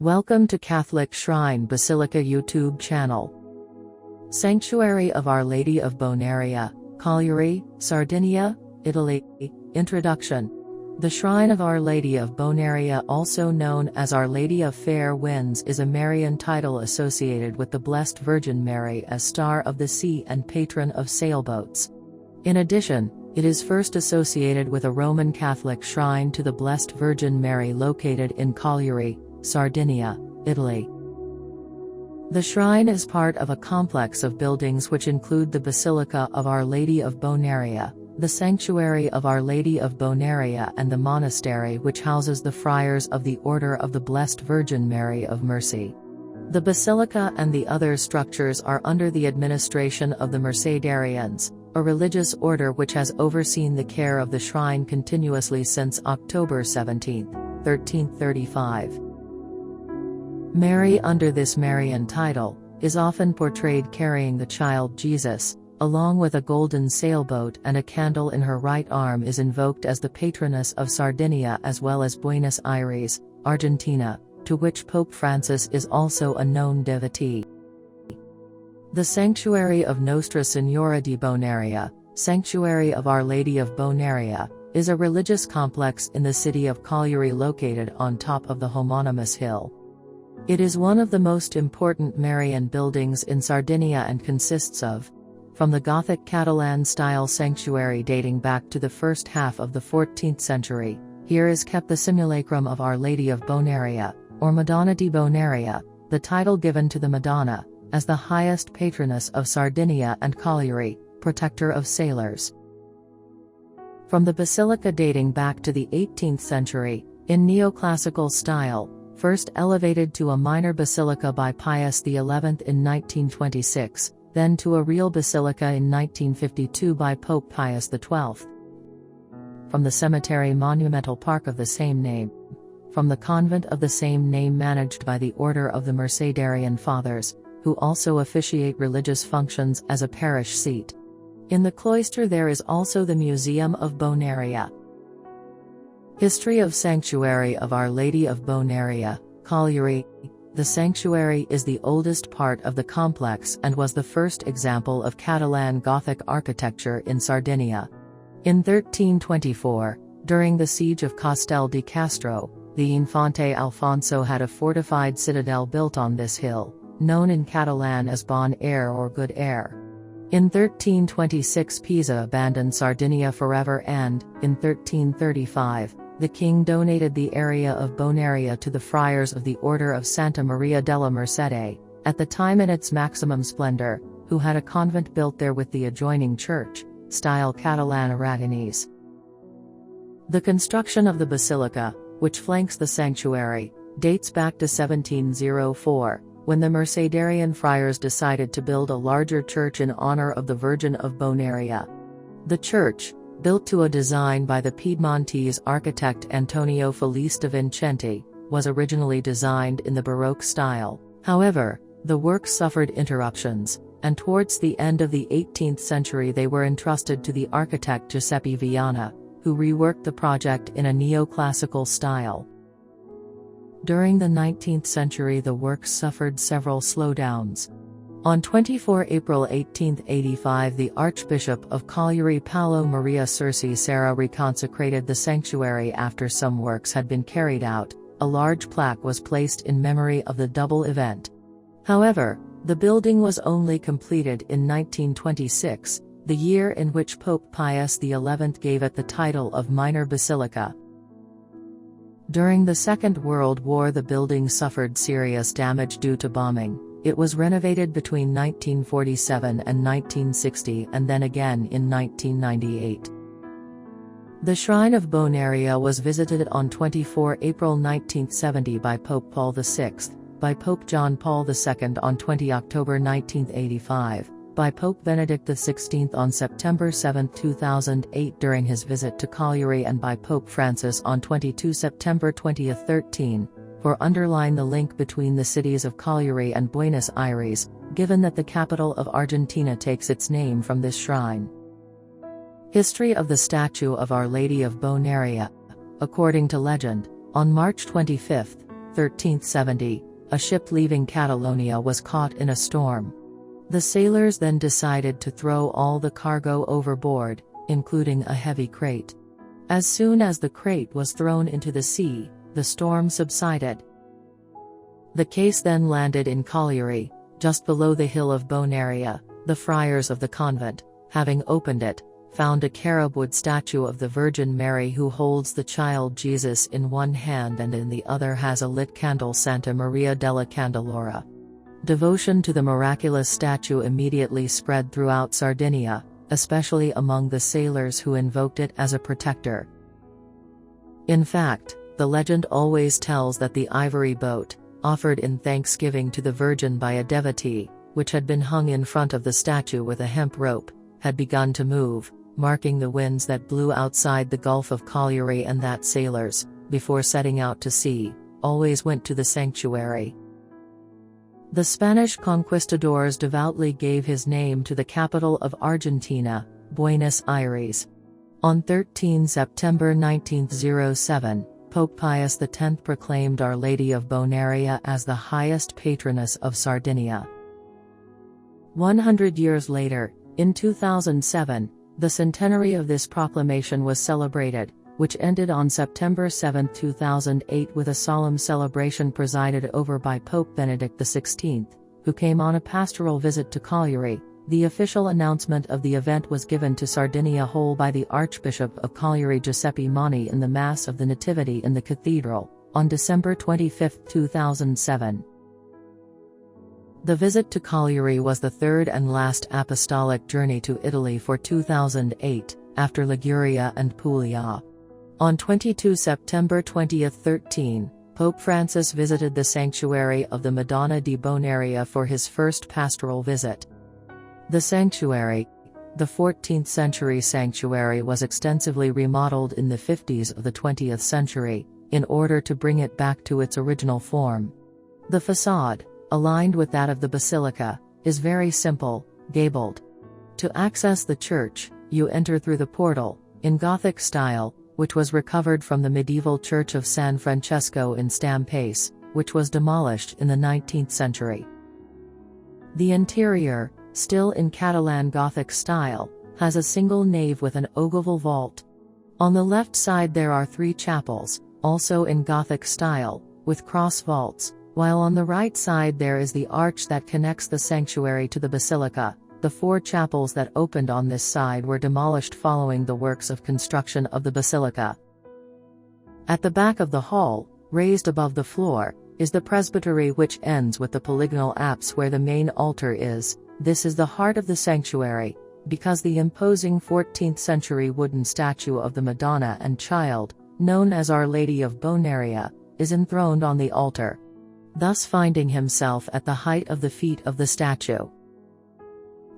Welcome to Catholic Shrine Basilica YouTube channel. Sanctuary of Our Lady of Bonaria, Cagliari, Sardinia, Italy. Introduction. The Shrine of Our Lady of Bonaria, also known as Our Lady of Fair Winds, is a Marian title associated with the Blessed Virgin Mary as Star of the Sea and patron of sailboats. In addition, it is first associated with a Roman Catholic shrine to the Blessed Virgin Mary located in Cagliari, Sardinia, Italy. The shrine is part of a complex of buildings which include the Basilica of Our Lady of Bonaria, the Sanctuary of Our Lady of Bonaria, and the monastery which houses the friars of the Order of the Blessed Virgin Mary of Mercy. The basilica and the other structures are under the administration of the Mercedarians, a religious order which has overseen the care of the shrine continuously since October 17, 1335. Mary, under this Marian title, is often portrayed carrying the child Jesus, along with a golden sailboat, and a candle in her right arm is invoked as the patroness of Sardinia as well as Buenos Aires, Argentina, to which Pope Francis is also a known devotee. The Sanctuary of Nostra Signora di Bonaria, Sanctuary of Our Lady of Bonaria, is a religious complex in the city of Cagliari located on top of the homonymous hill. It is one of the most important Marian buildings in Sardinia and consists of, from the Gothic Catalan-style sanctuary dating back to the first half of the 14th century, here is kept the simulacrum of Our Lady of Bonaria, or Madonna di Bonaria, the title given to the Madonna, as the highest patroness of Sardinia and Cagliari, protector of sailors. From the basilica dating back to the 18th century, in neoclassical style, first elevated to a minor basilica by Pius XI in 1926, then to a real basilica in 1952 by Pope Pius XII. From the cemetery monumental park of the same name. From the convent of the same name managed by the Order of the Mercedarian Fathers, who also officiate religious functions as a parish seat. In the cloister there is also the Museum of Bonaria. History of Sanctuary of Our Lady of Bonaria, Cagliari. The sanctuary is the oldest part of the complex and was the first example of Catalan Gothic architecture in Sardinia. In 1324, during the siege of Castel di Castro, the Infante Alfonso had a fortified citadel built on this hill, known in Catalan as Bon Air or Good Air. In 1326 Pisa abandoned Sardinia forever and, in 1335, the king donated the area of Bonaria to the friars of the Order of Santa Maria della Mercede, at the time in its maximum splendor, who had a convent built there with the adjoining church, style Catalan Aragonese. The construction of the basilica, which flanks the sanctuary, dates back to 1704, when the Mercedarian friars decided to build a larger church in honor of the Virgin of Bonaria. The church, built to a design by the Piedmontese architect Antonio Felice de Vincenti, was originally designed in the Baroque style. However, the work suffered interruptions, and towards the end of the 18th century they were entrusted to the architect Giuseppe Viana, who reworked the project in a neoclassical style. During the 19th century the work suffered several slowdowns. On 24 April 1885 the Archbishop of Cagliari Paolo Maria Cerci Serra reconsecrated the sanctuary after some works had been carried out. A large plaque was placed in memory of the double event. However, the building was only completed in 1926, the year in which Pope Pius XI gave it the title of minor basilica. During the Second World War the building suffered serious damage due to bombing. It was renovated between 1947 and 1960 and then again in 1998. The Shrine of Bonaria was visited on 24 April 1970 by Pope Paul VI, by Pope John Paul II on 20 October 1985, by Pope Benedict XVI on September 7, 2008 during his visit to Cagliari, and by Pope Francis on 22 September 2013. For underline the link between the cities of Cagliari and Buenos Aires, given that the capital of Argentina takes its name from this shrine. History of the statue of Our Lady of Bonaria. According to legend, on March 25, 1370, a ship leaving Catalonia was caught in a storm. The sailors then decided to throw all the cargo overboard, including a heavy crate. As soon as the crate was thrown into the sea, the storm subsided. The case then landed in Cagliari, just below the hill of Bonaria. The friars of the convent, having opened it, found a carob wood statue of the Virgin Mary who holds the child Jesus in one hand and in the other has a lit candle, Santa Maria della Candelora. Devotion to the miraculous statue immediately spread throughout Sardinia, especially among the sailors who invoked it as a protector. In fact, the legend always tells that the ivory boat, offered in thanksgiving to the Virgin by a devotee, which had been hung in front of the statue with a hemp rope, had begun to move, marking the winds that blew outside the Gulf of Cagliari, and that sailors, before setting out to sea, always went to the sanctuary. The Spanish conquistadors devoutly gave his name to the capital of Argentina, Buenos Aires. On 13 September 1907, Pope Pius X proclaimed Our Lady of Bonaria as the highest patroness of Sardinia. 100 years later, in 2007, the centenary of this proclamation was celebrated, which ended on September 7, 2008 with a solemn celebration presided over by Pope Benedict XVI, who came on a pastoral visit to Cagliari. The official announcement of the event was given to Sardinia whole by the Archbishop of Cagliari Giuseppe Mani in the Mass of the Nativity in the Cathedral, on December 25, 2007. The visit to Cagliari was the third and last apostolic journey to Italy for 2008, after Liguria and Puglia. On 22 September 2013, Pope Francis visited the sanctuary of the Madonna di Bonaria for his first pastoral visit. The sanctuary, the 14th-century sanctuary, was extensively remodeled in the 50s of the 20th century, in order to bring it back to its original form. The facade, aligned with that of the Basilica, is very simple, gabled. To access the church, you enter through the portal, in Gothic style, which was recovered from the medieval church of San Francesco in Stampace, which was demolished in the 19th century. The interior, still in Catalan Gothic style, has a single nave with an ogival vault. On the left side there are 3 chapels, also in Gothic style, with cross vaults, while on the right side there is the arch that connects the sanctuary to the basilica. The 4 chapels that opened on this side were demolished following the works of construction of the basilica. At the back of the hall, raised above the floor, is the presbytery, which ends with the polygonal apse where the main altar is. This is the heart of the sanctuary, because the imposing 14th-century wooden statue of the Madonna and Child, known as Our Lady of Bonaria, is enthroned on the altar, thus finding himself at the height of the feet of the statue.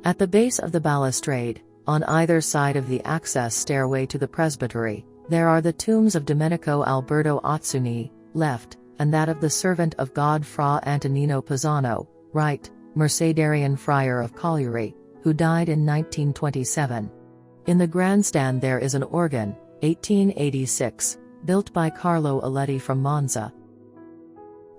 At the base of the balustrade, on either side of the access stairway to the presbytery, there are the tombs of Domenico Alberto Ozzuni, left, and that of the servant of God Fra Antonino Pisano, right, Mercedarian friar of Cagliari, who died in 1927. In the grandstand there is an organ, 1886, built by Carlo Aletti from Monza.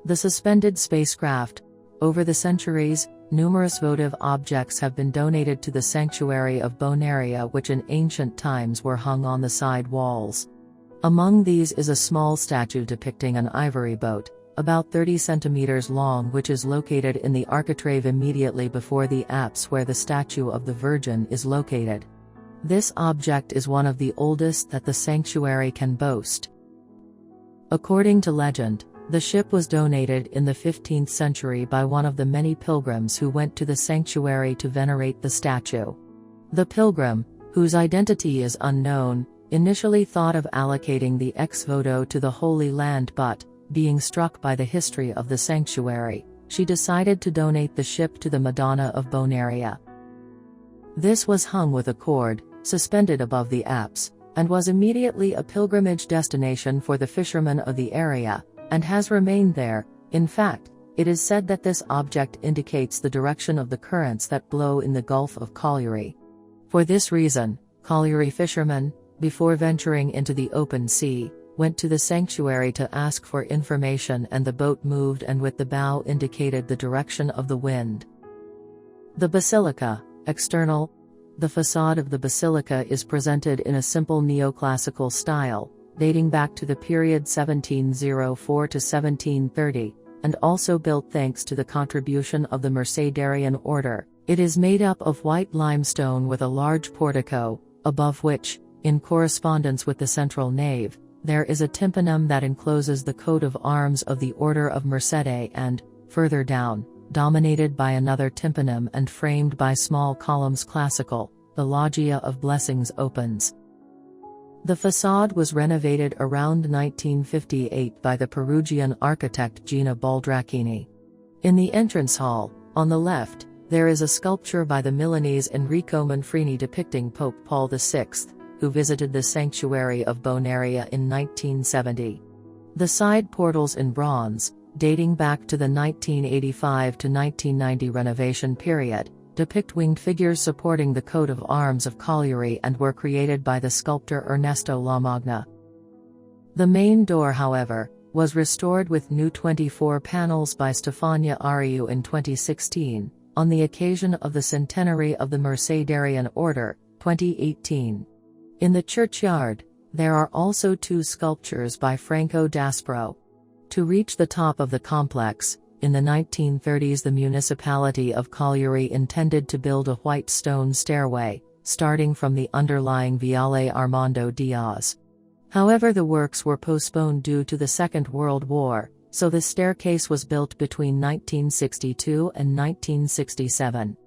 The suspended spacecraft. Over the centuries, numerous votive objects have been donated to the sanctuary of Bonaria, which in ancient times were hung on the side walls. Among these is a small statue depicting an ivory boat, about 30 centimeters long, which is located in the architrave immediately before the apse where the statue of the Virgin is located. This object is one of the oldest that the sanctuary can boast. According to legend, the ship was donated in the 15th century by one of the many pilgrims who went to the sanctuary to venerate the statue. The pilgrim, whose identity is unknown, initially thought of allocating the ex voto to the Holy Land, but, being struck by the history of the sanctuary, she decided to donate the ship to the Madonna of Bonaria. This was hung with a cord, suspended above the apse, and was immediately a pilgrimage destination for the fishermen of the area, and has remained there. In fact, it is said that this object indicates the direction of the currents that blow in the Gulf of Cagliari. For this reason, Cagliari fishermen, before venturing into the open sea, went to the sanctuary to ask for information, and the boat moved and with the bow indicated the direction of the wind. The Basilica, external. The facade of the basilica is presented in a simple neoclassical style, dating back to the period 1704 to 1730, and also built thanks to the contribution of the Mercedarian order. It is made up of white limestone with a large portico, above which, in correspondence with the central nave, there is a tympanum that encloses the coat of arms of the Order of Mercede and, further down, dominated by another tympanum and framed by small columns classical, the Loggia of Blessings opens. The facade was renovated around 1958 by the Perugian architect Gina Baldracchini. In the entrance hall, on the left, there is a sculpture by the Milanese Enrico Manfrini depicting Pope Paul VI, who visited the Sanctuary of Bonaria in 1970. The side portals in bronze, dating back to the 1985 to 1990 renovation period, depict winged figures supporting the coat of arms of Cagliari and were created by the sculptor Ernesto Lamagna. The main door, however, was restored with new 24 panels by Stefania Ariu in 2016, on the occasion of the centenary of the Mercedarian Order, 2018. In the churchyard, there are also 2 sculptures by Franco Daspro. To reach the top of the complex, in the 1930s the municipality of Cagliari intended to build a white stone stairway, starting from the underlying Viale Armando Diaz. However, the works were postponed due to the Second World War, so the staircase was built between 1962 and 1967.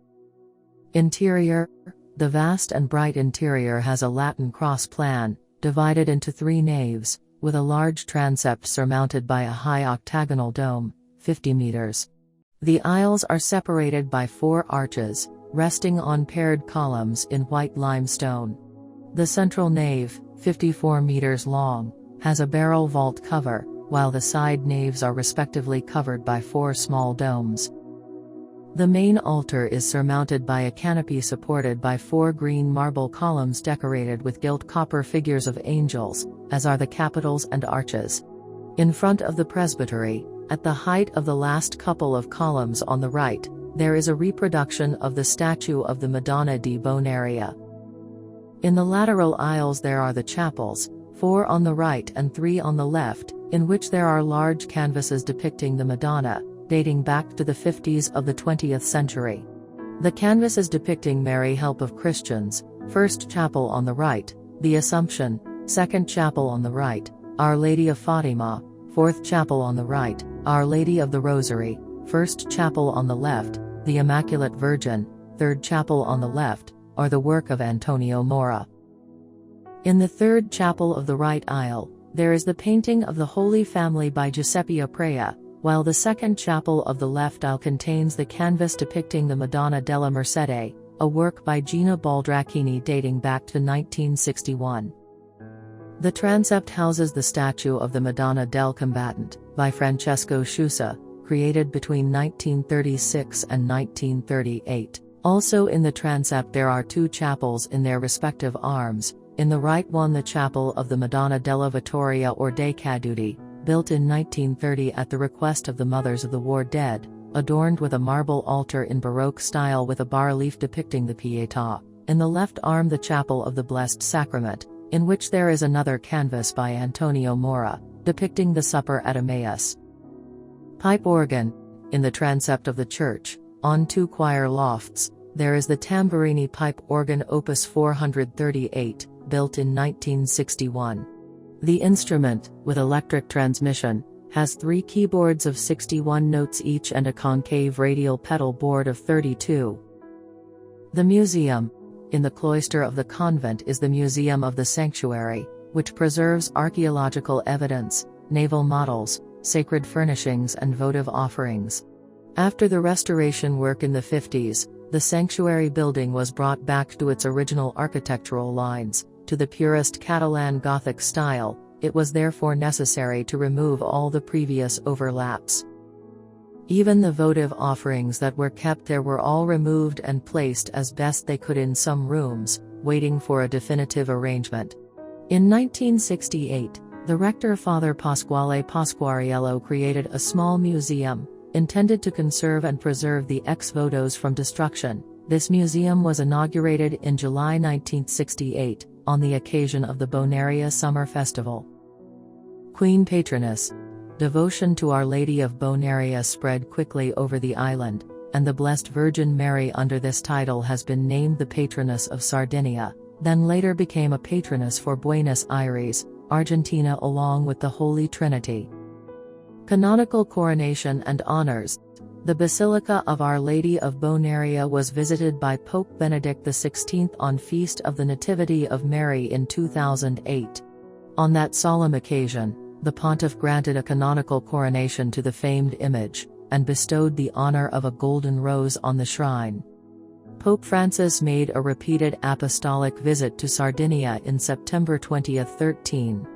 Interior. The vast and bright interior has a Latin cross plan, divided into 3 naves, with a large transept surmounted by a high octagonal dome, 50 meters. The aisles are separated by 4 arches, resting on paired columns in white limestone. The central nave, 54 meters long, has a barrel vault cover, while the side naves are respectively covered by 4 small domes. The main altar is surmounted by a canopy supported by 4 green marble columns decorated with gilt copper figures of angels, as are the capitals and arches. In front of the presbytery, at the height of the last couple of columns on the right, there is a reproduction of the statue of the Madonna di Bonaria. In the lateral aisles there are the chapels, 4 on the right and 3 on the left, in which there are large canvases depicting the Madonna, dating back to the 50s of the 20th century. The canvases depicting Mary Help of Christians, first chapel on the right, the Assumption, second chapel on the right, Our Lady of Fatima, fourth chapel on the right, Our Lady of the Rosary, first chapel on the left, the Immaculate Virgin, third chapel on the left, are the work of Antonio Mora. In the third chapel of the right aisle, there is the painting of the Holy Family by Giuseppe Aprea, while the second chapel of the left aisle contains the canvas depicting the Madonna della Mercede, a work by Gina Baldracchini dating back to 1961. The transept houses the statue of the Madonna del Combatant, by Francesco Sciusa, created between 1936 and 1938. Also in the transept there are 2 chapels in their respective arms, in the right one the chapel of the Madonna della Vittoria or dei Caduti, built in 1930 at the request of the Mothers of the War Dead, adorned with a marble altar in Baroque style with a bas-relief depicting the Pietà. In the left arm the chapel of the Blessed Sacrament, in which there is another canvas by Antonio Mora, depicting the Supper at Emmaus. Pipe organ. In the transept of the church, on 2 choir lofts, there is the Tamburini pipe organ opus 438, built in 1961. The instrument, with electric transmission, has 3 keyboards of 61 notes each and a concave radial pedal board of 32. The museum. In the cloister of the convent is the Museum of the Sanctuary, which preserves archaeological evidence, naval models, sacred furnishings and votive offerings. After the restoration work in the 50s, the sanctuary building was brought back to its original architectural lines, to the purest Catalan Gothic style. It was therefore necessary to remove all the previous overlaps. Even the votive offerings that were kept there were all removed and placed as best they could in some rooms, waiting for a definitive arrangement. In 1968, The rector Father Pasquale Pasquariello created a small museum, intended to conserve and preserve the ex-votos from destruction. This museum was inaugurated in July 1968, on the occasion of the Bonaria Summer Festival. Queen Patroness. Devotion to Our Lady of Bonaria spread quickly over the island, and the Blessed Virgin Mary under this title has been named the Patroness of Sardinia, then later became a patroness for Buenos Aires, Argentina along with the Holy Trinity. Canonical coronation and honors. The Basilica of Our Lady of Bonaria was visited by Pope Benedict XVI on Feast of the Nativity of Mary in 2008. On that solemn occasion, the pontiff granted a canonical coronation to the famed image, and bestowed the honor of a golden rose on the shrine. Pope Francis made a repeated apostolic visit to Sardinia in September 2013.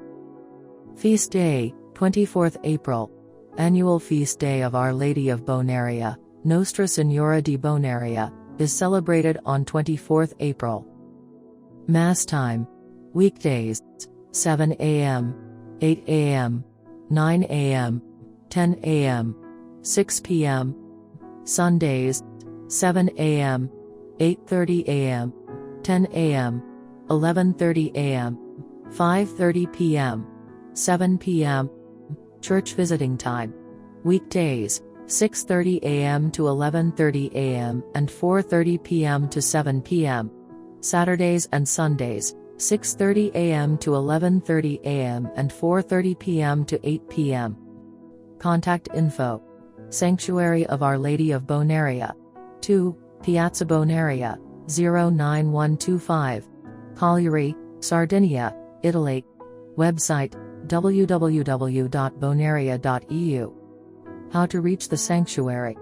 Feast Day, 24th April. Annual Feast Day of Our Lady of Bonaria, Nostra Signora di Bonaria, is celebrated on 24th April. Mass time. Weekdays, 7 a.m., 8 a.m., 9 a.m., 10 a.m., 6 p.m. Sundays, 7 a.m., 8:30 a.m., 10 a.m., 11:30 a.m., 5:30 p.m., 7 p.m. Church visiting time. Weekdays, 6:30 a.m. to 11:30 a.m. and 4:30 p.m. to 7 p.m. Saturdays and Sundays, 6:30 a.m. to 11:30 a.m. and 4:30 p.m. to 8 p.m. Contact info. Sanctuary of Our Lady of Bonaria. 2, Piazza Bonaria, 09125. Cagliari, Sardinia, Italy. Website, www.bonaria.eu. How to reach the sanctuary.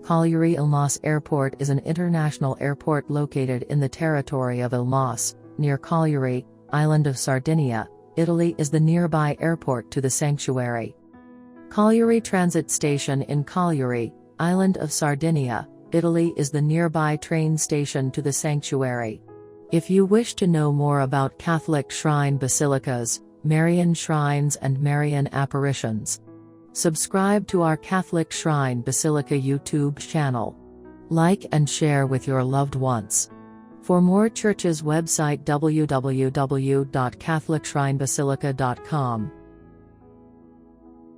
Cagliari Ilmas Airport is an international airport located in the territory of Ilmas, near Cagliari, island of Sardinia. Italy is the nearby airport to the sanctuary. Cagliari Transit Station in Cagliari, island of Sardinia, Italy is the nearby train station to the sanctuary. If you wish to know more about Catholic shrine basilicas, Marian shrines and Marian apparitions, subscribe to our Catholic Shrine Basilica YouTube channel. Like and share with your loved ones. For more churches website www.catholicshrinebasilica.com.